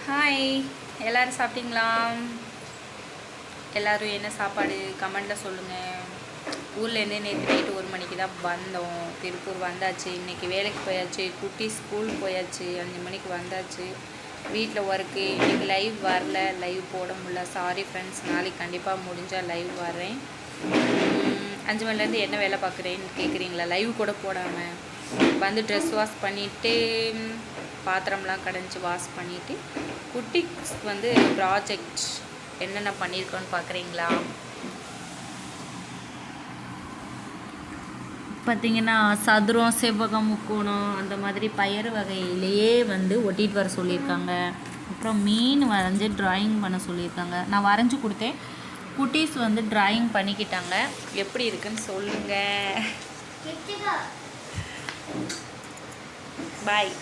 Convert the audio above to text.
Hi, எல்லோரும் சாப்பிட்டீங்களா? எல்லோரும் என்ன சாப்பாடு கமெண்டில் சொல்லுங்கள். ஊர்லேருந்தே நேற்று நைட்டு 1 மணிக்கு தான் வந்தோம். திருப்பூர் வந்தாச்சு. இன்றைக்கி வேலைக்கு போயாச்சு. குட்டி ஸ்கூல் போயாச்சு. 5 மணிக்கு வந்தாச்சு. வீட்டில் ஒர்க்கு. இன்றைக்கி லைவ் வரல, லைவ் போட முடியல. Sorry friends. நாளைக்கு கண்டிப்பாக முடிஞ்சால் லைவ் வரேன். 5 மணிலேருந்து என்ன வேலை பார்க்குறேன்னு கேட்குறீங்களா? லைவ் கூட போடாமல் வந்து ட்ரெஸ் வாஷ் பண்ணிவிட்டு பாத்திரம்லாம் கடைஞ்சி வாஷ் பண்ணிவிட்டு குட்டிக்கு வந்து ப்ராஜெக்ட் என்னென்ன பண்ணியிருக்கோன்னு பார்க்குறீங்களா? பார்த்திங்கன்னா சதுரம், செவ்வகம், முக்கோணம் அந்த மாதிரி பயறு வகையிலேயே வந்து ஒட்டிட்டு வர சொல்லியிருக்காங்க. அப்புறம் மீன் வரைஞ்சி ட்ராயிங் பண்ண சொல்லியிருக்காங்க. நான் வரைஞ்சி கொடுத்தேன். குட்டீஸ் வந்து ட்ராயிங் பண்ணிக்கிட்டாங்க. எப்படி இருக்குன்னு சொல்லுங்கள். பாய்.